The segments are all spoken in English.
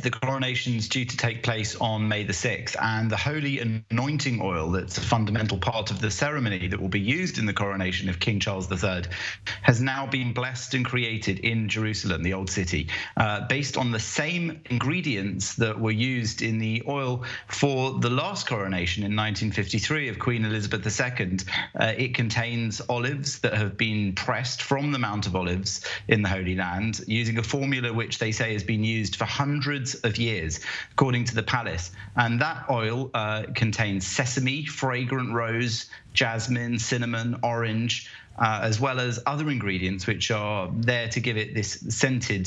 the coronation is due to take place on May the 6th, and the holy anointing oil that's a fundamental part of the ceremony that will be used in the coronation of King Charles III has now been blessed and created in Jerusalem, the Old City, based on the same ingredients that were used in the oil for the last coronation in 1953 of Queen Elizabeth II. It contains olives that have been pressed from the Mount of Olives in the Holy Land using a formula which they say has been used for hundreds of years, according to the palace. And that oil contains sesame, fragrant rose, jasmine, cinnamon, orange, as well as other ingredients which are there to give it this scented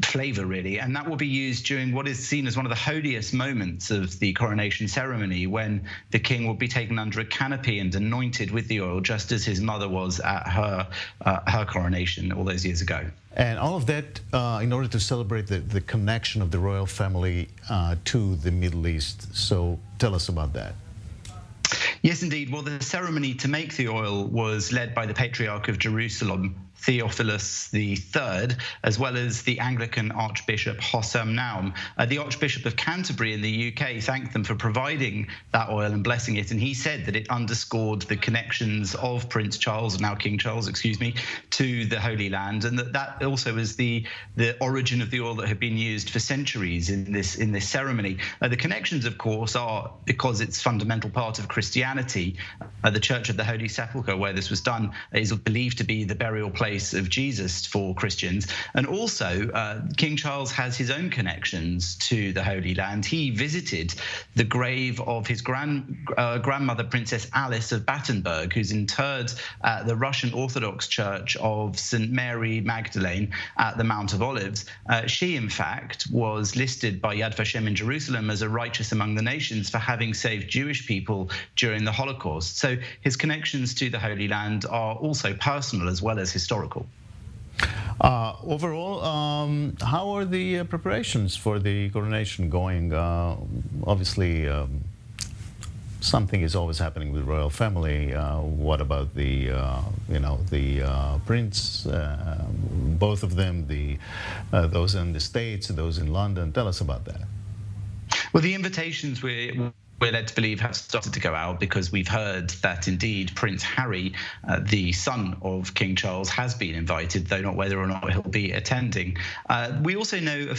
flavor, really. And that will be used during what is seen as one of the holiest moments of the coronation ceremony, when the king will be taken under a canopy and anointed with the oil, just as his mother was at her coronation all those years ago. And all of that in order to celebrate the connection of the royal family to the Middle East. So tell us about that. Yes, indeed. Well, the ceremony to make the oil was led by the Patriarch of Jerusalem, Theophilus III, as well as the Anglican Archbishop Hossam Naum. The Archbishop of Canterbury in the UK thanked them for providing that oil and blessing it, and he said that it underscored the connections of Prince Charles, now King Charles, excuse me, to the Holy Land, and that also is the origin of the oil that had been used for centuries in this ceremony. The connections, of course, are because it's a fundamental part of Christianity. The Church of the Holy Sepulchre, where this was done, is believed to be the burial place of Jesus for Christians. And also, King Charles has his own connections to the Holy Land. He visited the grave of his grandmother, Princess Alice of Battenberg, who's interred at the Russian Orthodox Church of St. Mary Magdalene at the Mount of Olives. She, in fact, was listed by Yad Vashem in Jerusalem as a righteous among the nations for having saved Jewish people during the Holocaust. So his connections to the Holy Land are also personal as well as historical. Overall, how are the preparations for the coronation going? Obviously, something is always happening with the royal family. What about the prince? Both of them, those in the States, those in London. Tell us about that. Well, the invitations we're led to believe have started to go out, because we've heard that indeed Prince Harry, the son of King Charles, has been invited, though not whether or not he'll be attending. We also know a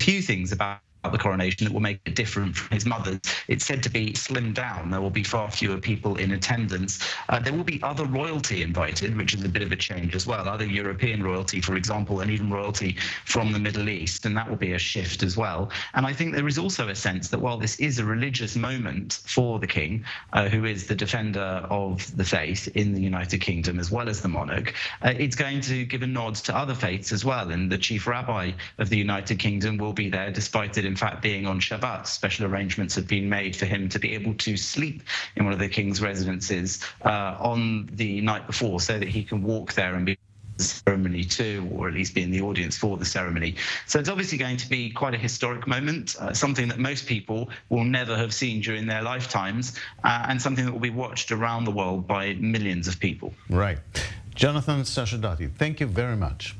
few things about the coronation that will make it different from his mother's. It's said to be slimmed down. There will be far fewer people in attendance. There will be other royalty invited, which is a bit of a change as well. Other European royalty, for example, and even royalty from the Middle East, and that will be a shift as well. And I think there is also a sense that while this is a religious moment for the king, who is the defender of the faith in the United Kingdom as well as the monarch, it's going to give a nod to other faiths as well. And the chief rabbi of the United Kingdom will be there, despite it in fact being on Shabbat. Special arrangements have been made for him to be able to sleep in one of the king's residences on the night before, so that he can walk there and be the ceremony too, or at least be in the audience for the ceremony. So it's obviously going to be quite a historic moment, something that most people will never have seen during their lifetimes, and something that will be watched around the world by millions of people. Right. Jonathan Sacerdoti, thank you very much.